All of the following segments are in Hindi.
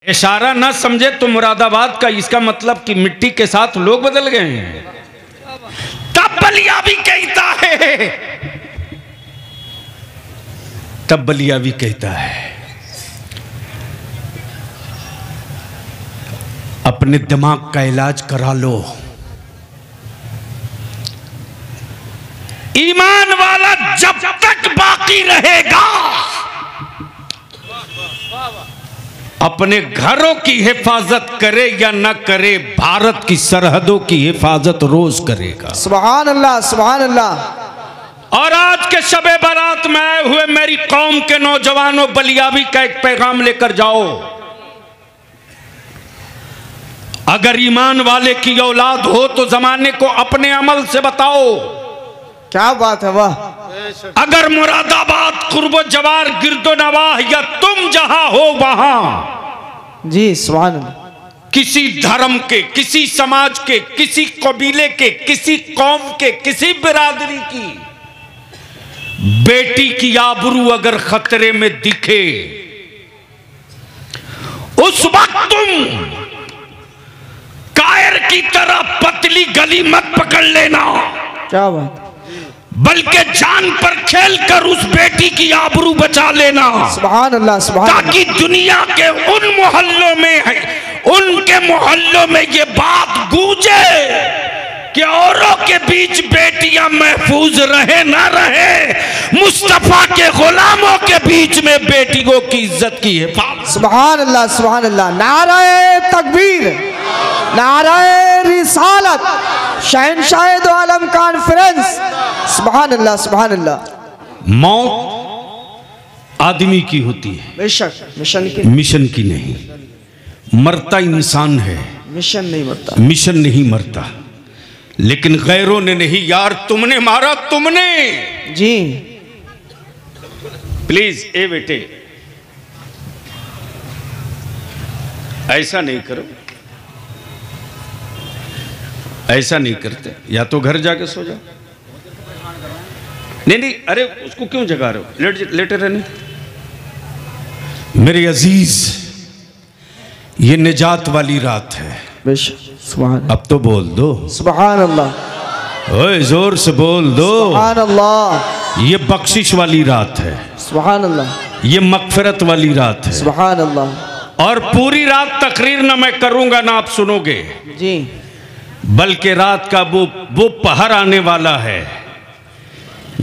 इशारा ना समझे तो मुरादाबाद का इसका मतलब कि मिट्टी के साथ लोग बदल गए हैं। तब बलिया भी कहता है, तब बलिया भी कहता है अपने दिमाग का इलाज करा लो। ईमान वाला जब तक बाकी रहेगा अपने घरों की हिफाजत करे या न करे, भारत की सरहदों की हिफाजत रोज करेगा। सुभान अल्लाह, सुभान अल्लाह। और आज के शबे बारात में आए हुए मेरी कौम के नौजवानों, बलियावी का एक पैगाम लेकर जाओ। अगर ईमान वाले की औलाद हो तो जमाने को अपने अमल से बताओ। क्या बात है वाह। अगर मुरादाबाद कुर्बो जवार गिरदो नवाह या तुम जहां हो वहां, जी सुभान अल्लाह, किसी धर्म के, किसी समाज के, किसी कबीले के, किसी कौम के, किसी बिरादरी की बेटी की आबरू अगर खतरे में दिखे, उस वक्त तुम कायर की तरह पतली गली मत पकड़ लेना। क्या बात, बल्कि जान पर खेलकर उस बेटी की आबरू बचा लेना। सुभान अल्लाह, सुभान अल्लाह। ताकि दुनिया के उन मोहल्लों में है, उनके मोहल्लों में ये बात गूंजे कि औरों के बीच बेटियां महफूज रहे ना रहे, मुस्तफा के गुलामों के बीच में बेटियों की इज्जत की हिफाजत। सुभान अल्लाह, सुभान अल्लाह। नाराए तकबीर, नाराए रिसालत, शहंशाह दो आलम कॉन्फ्रेंस। सुभान अल्लाह, सुभान अल्लाह। मौत आदमी की होती है, बेशक, मिशन की नहीं। मरता इंसान है, मिशन नहीं मरता, मिशन नहीं मरता। लेकिन गैरों ने नहीं, यार तुमने मारा, तुमने। जी प्लीज ए बेटे ऐसा नहीं करो, ऐसा नहीं करते। या तो घर जाके सो जाओ। नहीं नहीं, अरे उसको क्यों जगा रहे हो, लेटे रहने। मेरे अजीज, ये निजात वाली रात है। बेशक, सुभान। अब तो बोल दो सुभान अल्लाह, ओए जोर से बोल दो सुभान अल्लाह। ये बख्शिश वाली रात है, सुभान अल्लाह, ये मगफिरत वाली रात है। सुभान अल्लाह। और पूरी रात तकरीर ना मैं करूंगा ना आप सुनोगे जी, बल्कि रात का वो पहर आने वाला है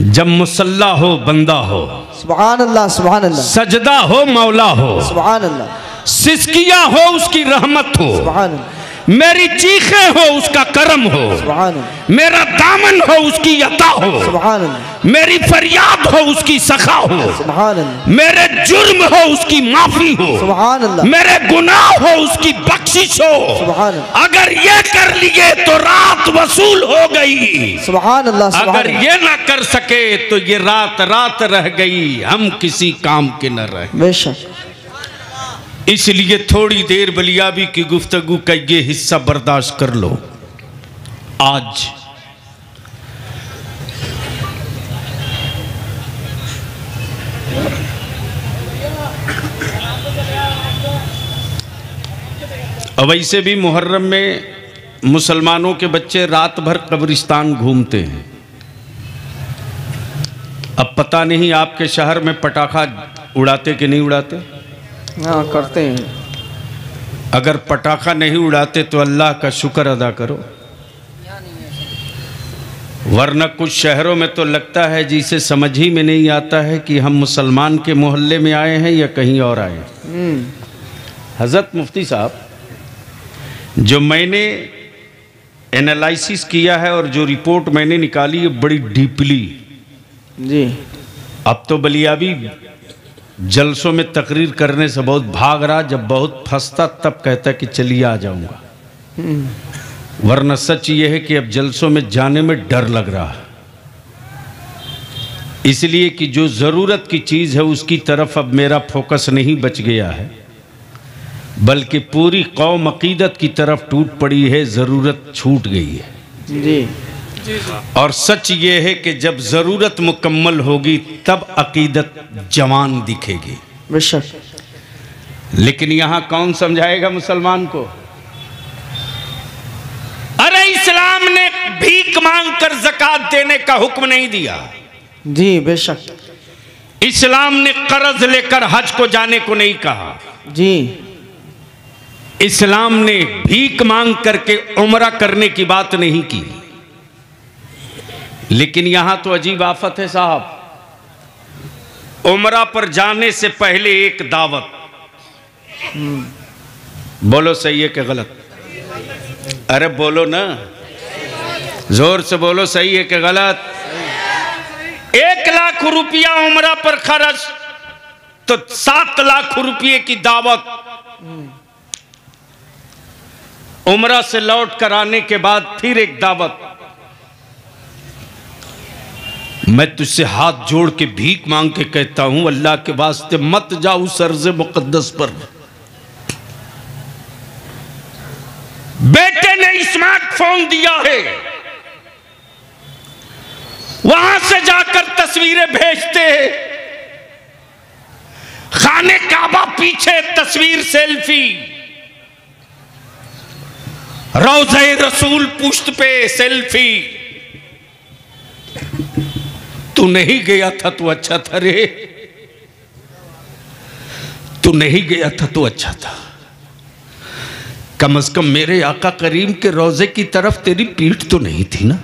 जब मुसल्ला हो बंदा हो, सुभान अल्लाह, सुभान अल्लाह, सजदा हो मौला हो, सुभान अल्लाह, सिसकिया हो उसकी रहमत हो, सुभान अल्लाह, मेरी चीखें हो उसका करम हो, सुभान अल्लाह, मेरा दामन हो उसकी अता हो, सुभान अल्लाह, मेरी फरियाद हो उसकी सखा हो, सुभान अल्लाह, मेरे जुर्म हो उसकी माफी हो, सुभान अल्लाह, मेरे गुनाह हो उसकी बख्शिश हो। सुभान अल्लाह। अगर ये कर लिए तो रात वसूल हो गई। सुभान अल्लाह, सुभान अगर अल्लाह। ये ना कर सके तो ये रात रात रह गई, हम किसी काम के न रहे। बेशक, इसलिए थोड़ी देर बलियाबी की गुफ्तगू का ये हिस्सा बर्दाश्त कर लो। आज वैसे भी मुहर्रम में मुसलमानों के बच्चे रात भर कब्रिस्तान घूमते हैं। अब पता नहीं आपके शहर में पटाखा उड़ाते कि नहीं उड़ाते। हाँ करते हैं। अगर पटाखा नहीं उड़ाते तो अल्लाह का शुक्र अदा करो, वरना कुछ शहरों में तो लगता है जिसे समझ ही में नहीं आता है कि हम मुसलमान के मोहल्ले में आए हैं या कहीं और आए हैं। हज़रत मुफ्ती साहब, जो मैंने एनालिसिस किया है और जो रिपोर्ट मैंने निकाली है बड़ी डीपली जी। अब तो बलियाबी जलसों में तकरीर करने से बहुत भाग रहा, जब बहुत फंसता तब कहता कि चलिए आ जाऊंगा, वरना सच ये है कि अब जलसों में जाने में डर लग रहा है। इसलिए कि जो ज़रूरत की चीज़ है उसकी तरफ अब मेरा फोकस नहीं बच गया है, बल्कि पूरी कौम अकीदत की तरफ टूट पड़ी है, ज़रूरत छूट गई है जी। और सच ये है कि जब ज़रूरत मुकम्मल होगी तब अकीदत जवान दिखेगी। बेशक। लेकिन यहां कौन समझाएगा मुसलमान को? अरे इस्लाम ने भीख मांगकर ज़कात देने का हुक्म नहीं दिया। जी बेशक। इस्लाम ने कर्ज लेकर हज को जाने को नहीं कहा। जी। इस्लाम ने भीख मांग करके उम्रा करने की बात नहीं की। लेकिन यहां तो अजीब आफत है साहब, उम्रा पर जाने से पहले एक दावत। बोलो सही है कि गलत? अरे बोलो ना, जोर से बोलो, सही है कि गलत? 1 लाख रुपया उम्रा पर खर्च तो 7 लाख रुपये की दावत। उम्रा से लौट कर आने के बाद फिर एक दावत। मैं तुझसे हाथ जोड़ के भीख मांग के कहता हूं, अल्लाह के वास्ते मत जाओ सर्ज़े मुक़द्दस पर। बेटे ने स्मार्टफोन दिया है, वहां से जाकर तस्वीरें भेजते हैं। खाने काबा पीछे तस्वीर सेल्फी, रोज़े रसूल पुश्त पे सेल्फी। तू नहीं गया था तो अच्छा था रे, तू नहीं गया था तो अच्छा था। कम से कम मेरे आका करीम के रोजे की तरफ तेरी पीठ तो नहीं थी ना।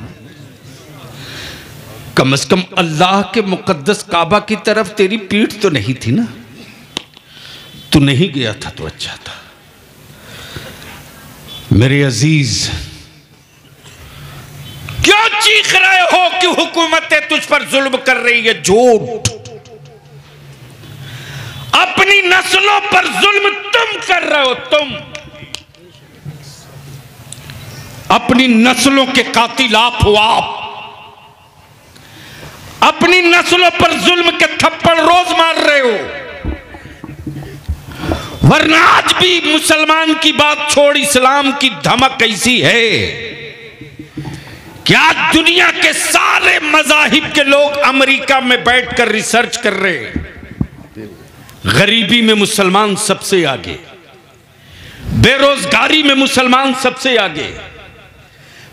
कम से कम अल्लाह के मुकद्दस काबा की तरफ तेरी पीठ तो नहीं थी ना। तू नहीं गया था तो अच्छा था। मेरे अजीज, क्यों चीख रहे हो कि हुकूमतें तुझ पर जुल्म कर रही है? झूठ। अपनी नस्लों पर जुल्म तुम कर रहे हो। तुम अपनी नस्लों के कातिल आप हो। आप अपनी नस्लों पर जुल्म के थप्पड़ रोज मार रहे हो। वरना आज भी मुसलमान की बात छोड़, इस्लाम की धमक ऐसी है कि आज दुनिया के सारे मजाहिब के लोग अमेरिका में बैठकर रिसर्च कर रहे हैं। गरीबी में मुसलमान सबसे आगे, बेरोजगारी में मुसलमान सबसे आगे,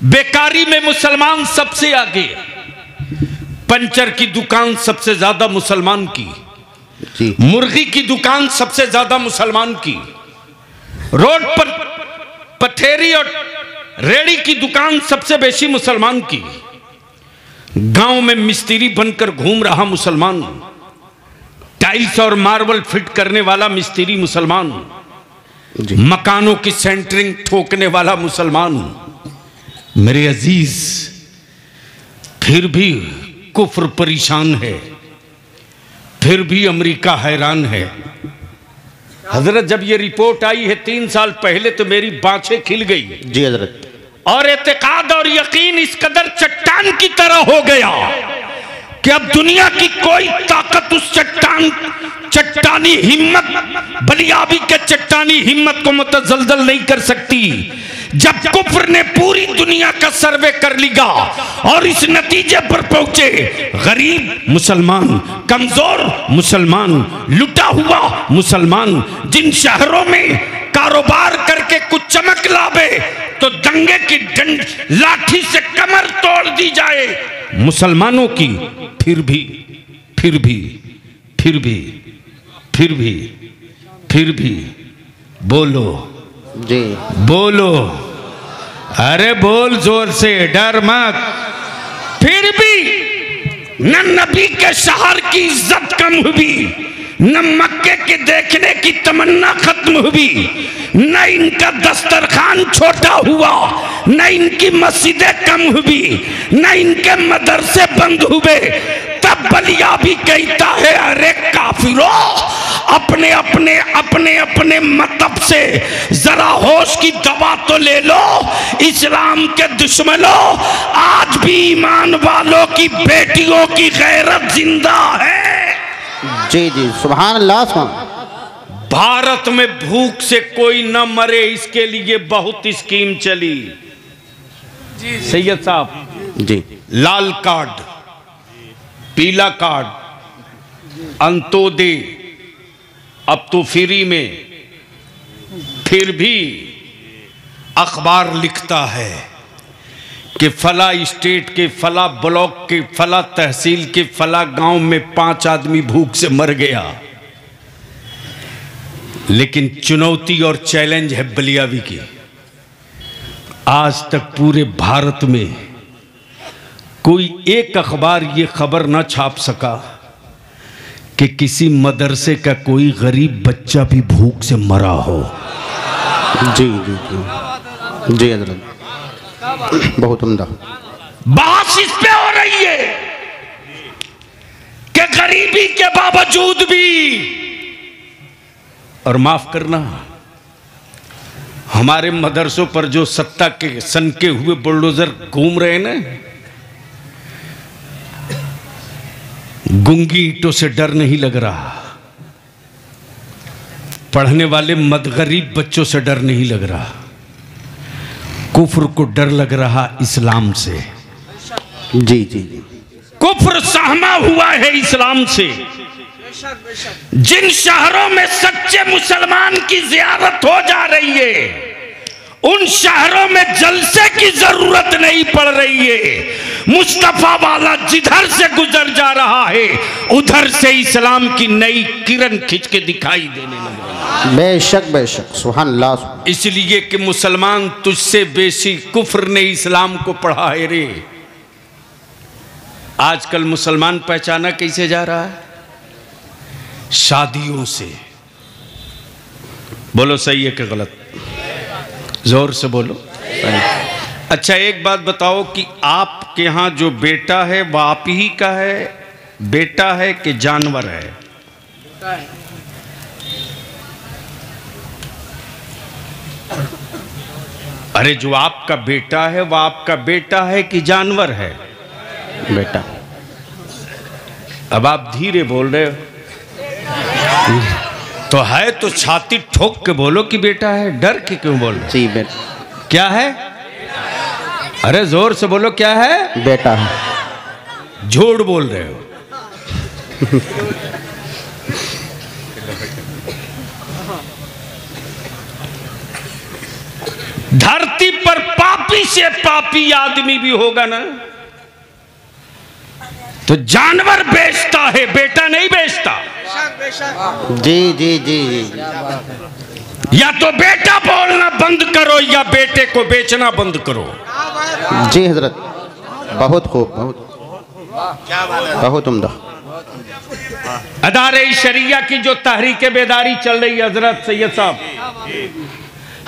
बेकारी में मुसलमान सबसे आगे, पंचर की दुकान सबसे ज्यादा मुसलमान की, मुर्गी की दुकान सबसे ज्यादा मुसलमान की, रोड पर पथेरी और रेड़ी की दुकान सबसे बेशी मुसलमान की, गांव में मिस्त्री बनकर घूम रहा मुसलमान, टाइल्स और मार्बल फिट करने वाला मिस्त्री मुसलमान, मकानों की सेंटरिंग ठोकने वाला मुसलमान। मेरे अजीज, फिर भी कुफ्र परेशान है, फिर भी अमेरिका हैरान है। हजरत, जब ये रिपोर्ट आई है 3 साल पहले तो मेरी बाँछें खिल गई। जी हजरत। और एतकाद और यकीन इस कदर चट्टान की तरह हो गया कि अब दुनिया की कोई ताकत उस चट्टानी हिम्मत, बलियाबी के चट्टानी हिम्मत को मुतज़लज़ल नहीं कर सकती। जब कुफ्र ने पूरी दुनिया का सर्वे कर लिया और इस नतीजे पर पहुंचे, गरीब मुसलमान, कमजोर मुसलमान, लुटा हुआ मुसलमान, जिन शहरों में कारोबार करके कुछ चमक लावे तो दंगे की डंड लाठी से कमर तोड़ दी जाए मुसलमानों की, फिर भी बोलो जी, बोलो, अरे बोल जोर से, डर मत। फिर भी न नबी के शहर की इज्जत कम हुई, न मक्के के देखने की तमन्ना खत्म हुई, न इनका दस्तरखान छोटा हुआ, न इनकी मस्जिदें कम हुई, न इनके मदरसे बंद हुए। तब बलिया भी कहता है, अरे काफिरों, अपने अपने मतलब से जरा होश की दवा तो ले लो। इस्लाम के दुश्मनों, आज भी ईमान वालों की बेटियों की गैरत जिंदा है। जी जी, सुभान अल्लाह, सुभान। भारत में भूख से कोई न मरे, इसके लिए बहुत स्कीम चली। जी सैयद साहब जी, लाल कार्ड, पीला कार्ड, अंत्योदय, अब तो फ्री में फिर भी अखबार लिखता है कि फला स्टेट के फला ब्लॉक के फला तहसील के फला गांव में 5 आदमी भूख से मर गया। लेकिन चुनौती और चैलेंज है बलियावी की, आज तक पूरे भारत में कोई एक अखबार ये खबर ना छाप सका कि किसी मदरसे का कोई गरीब बच्चा भी भूख से मरा हो। जी जी जी जी हजरत, बहुत उम्दा। बात इस पे हो रही है कि गरीबी के बावजूद भी, और माफ करना, हमारे मदरसों पर जो सत्ता के सनके हुए बुलडोजर घूम रहे हैं ना, गूंगी ईंटों से डर नहीं लग रहा, पढ़ने वाले मदगरीब बच्चों से डर नहीं लग रहा, कुफ्र को डर लग रहा इस्लाम से। जी जी जी, कुफ्र सहमा हुआ है इस्लाम से। जिन शहरों में सच्चे मुसलमान की ज़ियारत हो जा रही है, उन शहरों में जलसे की जरूरत नहीं पड़ रही है। मुस्तफा वाला जिधर से गुजर जा रहा है, उधर से इस्लाम की नई किरण खिंच के दिखाई देने लगी। बेशक बेशक, सुभान अल्लाह। इसलिए कि मुसलमान तुझसे बेशी कुफ्र ने इस्लाम को पढ़ा है रे। आजकल मुसलमान पहचाना कैसे जा रहा है? शादियों से। बोलो सही है कि गलत? जोर से बोलो। अच्छा एक बात बताओ कि आपके यहाँ जो बेटा है वह आप ही का है, बेटा है कि जानवर है? अरे जो आपका बेटा है वह आपका बेटा है कि जानवर है? बेटा। अब आप धीरे बोल रहे हो तो है तो छाती ठोक के बोलो कि बेटा है, डर के क्यों बोल रहे? जी बेटा। क्या है? अरे जोर से बोलो, क्या है? बेटा है। झूठ बोल रहे हो। धरती पर पापी से पापी आदमी भी होगा ना, तो जानवर बेचता है, बेटा नहीं बेचता। जी जी जी जी, या तो बेटा बोलना बंद करो या बेटे को बेचना बंद करो। जी हजरत, बहुत खूब, बहुत उम्दा। अदारे शरिया की जो तहरीक बेदारी चल रही है हजरत सैयद साहब,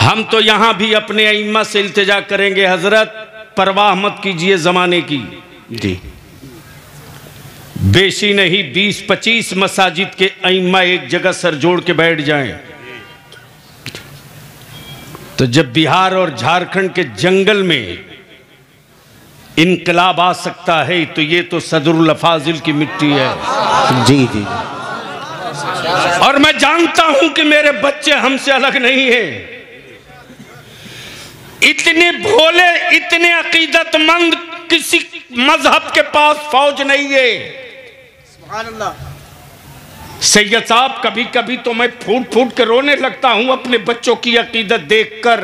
हम तो यहाँ भी अपने अइम्मा से इल्तिजा करेंगे, हजरत परवाह मत कीजिए जमाने की। जी, बेशी नहीं 20-25 मसाजिद के अइम्मा एक जगह सर जोड़ के बैठ जाएं, तो जब बिहार और झारखंड के जंगल में इनकलाब आ सकता है, तो ये तो सदरुल अफाजिल की मिट्टी है। जी जी, और मैं जानता हूं कि मेरे बच्चे हमसे अलग नहीं हैं। इतने भोले, इतने अकीदतमंद किसी मजहब के पास फौज नहीं है। सैयद साहब, कभी कभी तो मैं फूट फूट के रोने लगता हूं अपने बच्चों की अकीदत देखकर।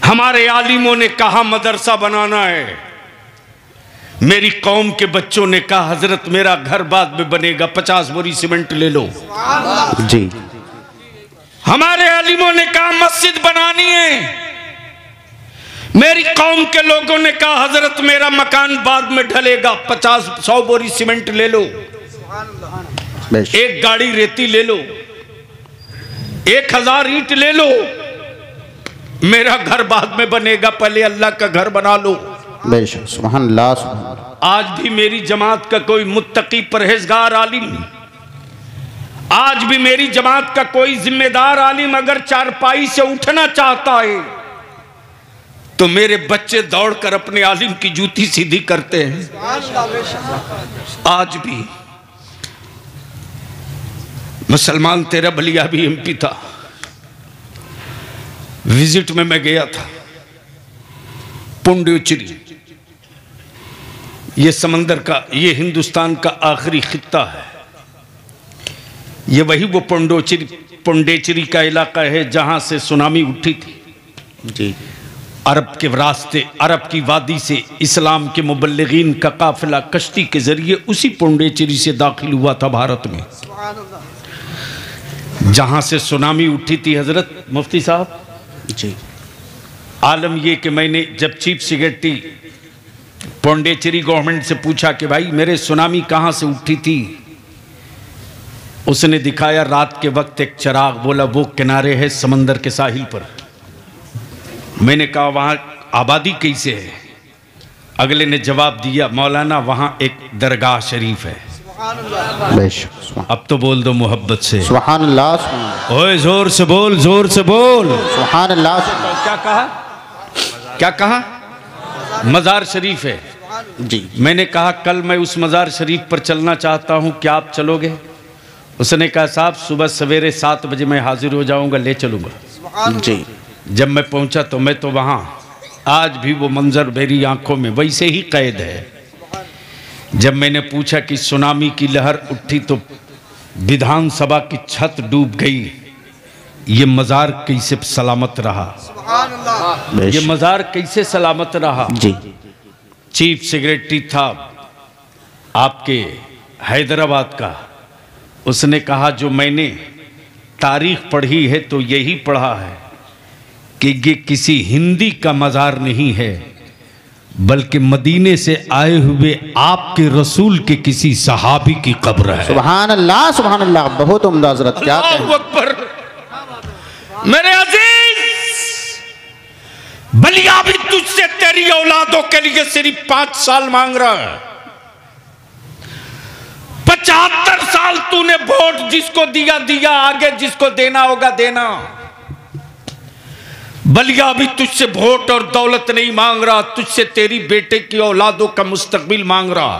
हमारे आलिमों ने कहा मदरसा बनाना है, मेरी कौम के बच्चों ने कहा हजरत मेरा घर बाद में बनेगा, 50 बोरी सीमेंट ले लो। जी, हमारे आलिमों ने कहा मस्जिद बनानी है, मेरी कौम के लोगों ने कहा हजरत मेरा मकान बाद में ढलेगा, 50-100 बोरी सीमेंट ले लो, एक गाड़ी रेती ले लो, 1000 ईंट ले लो, मेरा घर बाद में बनेगा, पहले अल्लाह का घर बना लो। बेशक, सुभान अल्लाह, सुभान अल्लाह। आज भी मेरी जमात का कोई मुत्तकी परहेजगार आलिम, आज भी मेरी जमात का कोई जिम्मेदार आलिम अगर चारपाई से उठना चाहता है तो मेरे बच्चे दौड़कर अपने आलिम की जूती सीधी करते हैं। आज भी मुसलमान तेरा बलिया भी एमपी था, विजिट में मैं गया था, पुंडुचेरी, ये समंदर का, ये हिंदुस्तान का आखिरी खित्ता है, ये वही वो पुंडेचेरी का इलाका है जहां से सुनामी उठी थी। जी। अरब के रास्ते, अरब की वादी से इस्लाम के मुबल्लिगीन का काफिला कश्ती के जरिए उसी पुंडेचेरी से दाखिल हुआ था भारत में, जहां से सुनामी उठी थी। हजरत मुफ्ती साहब जी। आलम ये कि मैंने जब चीफ सेक्रेटरी पुंडेचेरी गवर्नमेंट से पूछा कि भाई मेरे सुनामी कहां से उठी थी, उसने दिखाया रात के वक्त एक चिराग, बोला वो किनारे है समंदर के साहिल पर। मैंने कहा वहां आबादी कैसे है? अगले ने जवाब दिया मौलाना वहां एक दरगाह शरीफ है। अब तो बोल दो मोहब्बत से सुभान अल्लाह। ओए जोर से बोल, जोर से बोल सुभान अल्लाह। क्या कहा? क्या कहा? मज़ार शरीफ है जी। मैंने कहा कल मैं उस मज़ार शरीफ पर चलना चाहता हूं, क्या आप चलोगे? उसने कहा साहब सुबह सवेरे 7 बजे मैं हाजिर हो जाऊंगा, ले चलूंगा। जी। जब मैं पहुंचा तो मैं तो वहां, आज भी वो मंजर मेरी आंखों में वैसे ही कैद है। जब मैंने पूछा कि सुनामी की लहर उठी तो विधानसभा की छत डूब गई, ये मज़ार कैसे सलामत रहा? ये मज़ार कैसे सलामत रहा? जी। चीफ सेक्रेटरी था आपके हैदराबाद का, उसने कहा जो मैंने तारीख पढ़ी है तो यही पढ़ा है कि ये किसी हिंदी का मज़ार नहीं है, बल्कि मदीने से आए हुए आपके रसूल के किसी सहाबी की कब्र है। सुभान अल्लाह, सुभान अल्लाह। बहुत उम्दा हज़रत, क्या अल्लाहु अकबर। मेरे अजीज, बलिया भी तुझसे तेरी औलादों के लिए सिर्फ 5 साल मांग रहा है। 75 साल तूने वोट जिसको दिया दिया, आगे जिसको देना होगा देना। बलिया भी तुझसे वोट और दौलत नहीं मांग रहा, तुझसे तेरी बेटे की औलादों का मुस्तकबिल मांग रहा,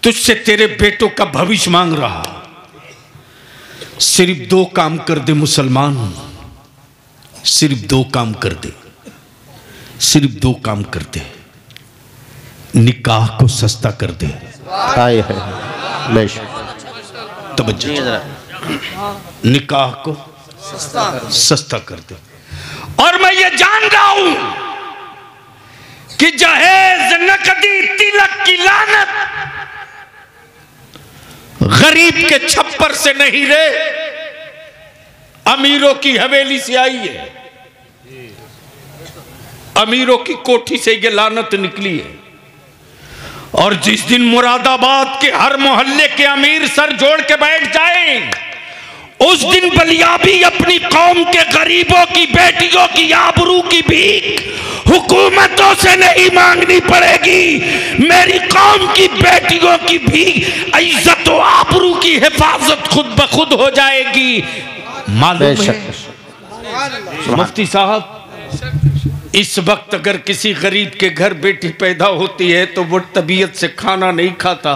तुझसे तेरे बेटों का भविष्य मांग रहा। सिर्फ 2 काम कर दे मुसलमान, सिर्फ 2 काम कर दे, सिर्फ 2 काम कर दे। निकाह को सस्ता कर दे। तवज्जो, निकाह को सस्ता कर दे। और मैं ये जान रहा हूं कि जहेज, नकदी, तिलक की लानत गरीब के छप्पर से नहीं रे, अमीरों की हवेली से आई है, अमीरों की कोठी से ये लानत निकली है। और जिस दिन मुरादाबाद के हर मोहल्ले के अमीर सर जोड़ के बैठ जाएं, उस दिन बलिया भी अपनी कौम के गरीबों की बेटियों की आबरू की भीख हुकूमतों से नहीं मांगनी पड़ेगी। मेरी कौम की बेटियों की भीख, इज्जत और आबरू की हिफाजत खुद ब खुद हो जाएगी। मालूम है मुफ्ती साहब, इस वक्त अगर किसी गरीब के घर बेटी पैदा होती है तो वो तबीयत से खाना नहीं खाता।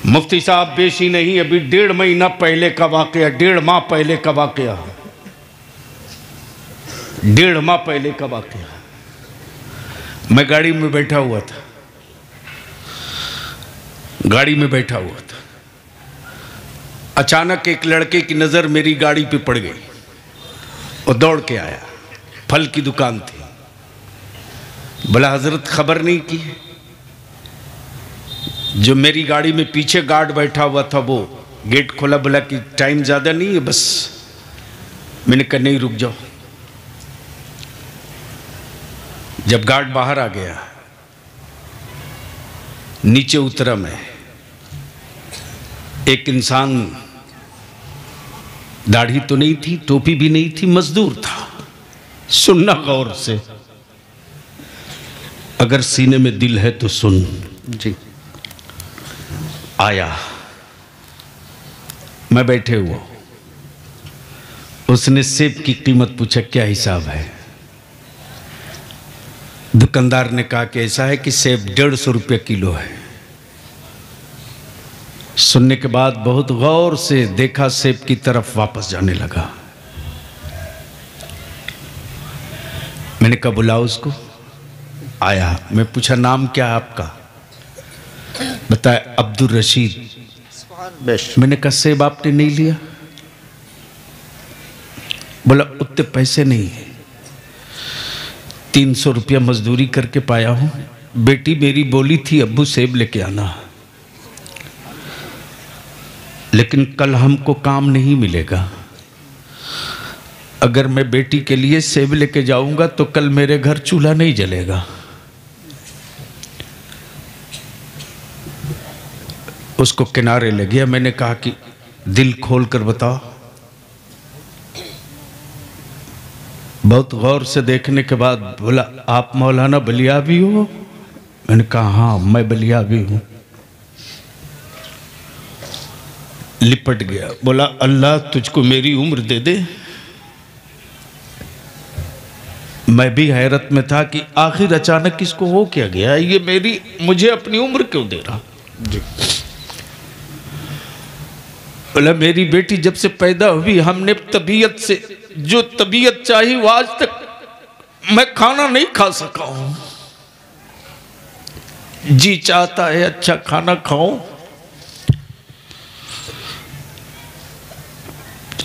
मुफ्ती साहब बेशी नहीं, अभी 1.5 महीना पहले का वाकया, 1.5 माह पहले का वाकया, 1.5 माह पहले का वाकया। मैं गाड़ी में बैठा हुआ था, गाड़ी में बैठा हुआ था, अचानक एक लड़के की नज़र मेरी गाड़ी पे पड़ गई और दौड़ के आया। फल की दुकान थी। बोला हजरत खबर नहीं की? जो मेरी गाड़ी में पीछे गार्ड बैठा हुआ था वो गेट खोला, बोला कि टाइम ज़्यादा नहीं है बस। मैंने कहा नहीं रुक जाओ। जब गार्ड बाहर आ गया, नीचे उतरा मैं, एक इंसान, दाढ़ी तो नहीं थी, टोपी भी नहीं थी, मजदूर था। सुनना गौर से, अगर सीने में दिल है तो सुन। जी। आया, मैं बैठे हुआ, उसने सेब की कीमत पूछा क्या हिसाब है? दुकानदार ने कहा कि ऐसा है कि सेब 150 रुपये किलो है। सुनने के बाद बहुत गौर से देखा, सेब की तरफ वापस जाने लगा। मैंने कहा बुलाओ उसको। आया, मैं पूछा नाम क्या है आपका? बताए अब्दुल रशीद। बेशक। मैंने कहा सेब आपने नहीं लिया? बोला उतने पैसे नहीं है, 300 रुपया मजदूरी करके पाया हूं। बेटी मेरी बोली थी अब्बू सेब लेके आना, लेकिन कल हमको काम नहीं मिलेगा। अगर मैं बेटी के लिए सेब लेके जाऊंगा तो कल मेरे घर चूल्हा नहीं जलेगा। उसको किनारे ले गया। मैंने कहा कि दिल खोल कर बताओ। बहुत गौर से देखने के बाद बोला आप मौलाना बलियाबी हो? मैंने कहा हाँ मैं बलियाबी हूं। लिपट गया। बोला अल्लाह तुझको मेरी उम्र दे दे। मैं भी हैरत में था कि आखिर अचानक इसको हो क्या गया, ये मुझे अपनी उम्र क्यों दे रहा। जी। बोला मेरी बेटी जब से पैदा हुई हमने तबीयत से जो तबीयत चाहिए वो आज तक मैं खाना नहीं खा सका हूं। जी चाहता है अच्छा खाना खाऊं,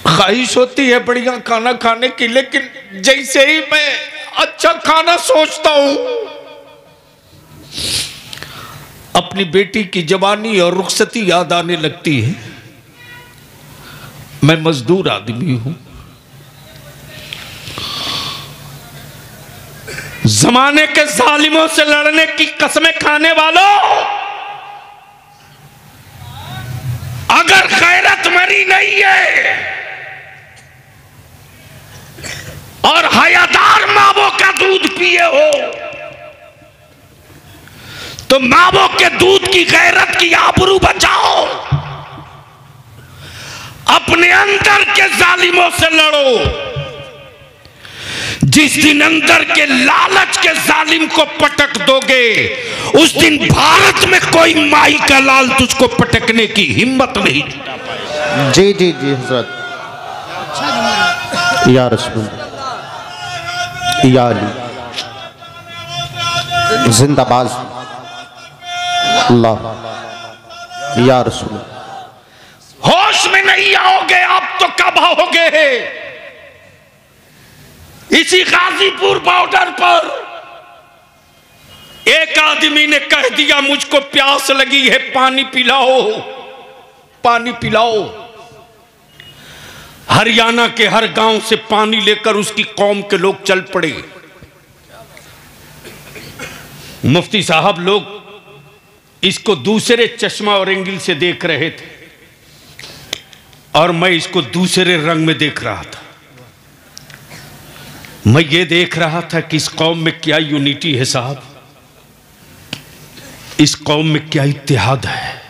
ख्वाहिश होती है बढ़िया खाना खाने की, लेकिन जैसे ही मैं अच्छा खाना सोचता हूं अपनी बेटी की जवानी और रुखसती याद आने लगती है। मैं मजदूर आदमी हूं, जमाने के जालिमों से लड़ने की कसमें खाने वालों, अगर गैरत मरी नहीं है और हयादार मावों का दूध पिए हो तो मावों के दूध की गैरत की आबरू बचाओ। अपने अंदर के जालिमों से लड़ो। जिस दिन अंदर के लालच के जालिम को पटक दोगे उस दिन भारत में कोई माई का लाल तुझको पटकने की हिम्मत नहीं जुटा पाएगा। जी जी जी हजरत या रसूल या अली जिंदाबाद अल्लाह या रसूल। होश में नहीं आओगे आप तो कब आओगे? इसी गाजीपुर बॉर्डर पर एक आदमी ने कह दिया मुझको प्यास लगी है, पानी पिलाओ, पानी पिलाओ। हरियाणा के हर गांव से पानी लेकर उसकी कौम के लोग चल पड़े। मुफ्ती साहब लोग इसको दूसरे चश्मा और एंगल से देख रहे थे और मैं इसको दूसरे रंग में देख रहा था। मैं ये देख रहा था कि इस कौम में क्या यूनिटी है साहब, इस कौम में क्या इत्तेहाद है।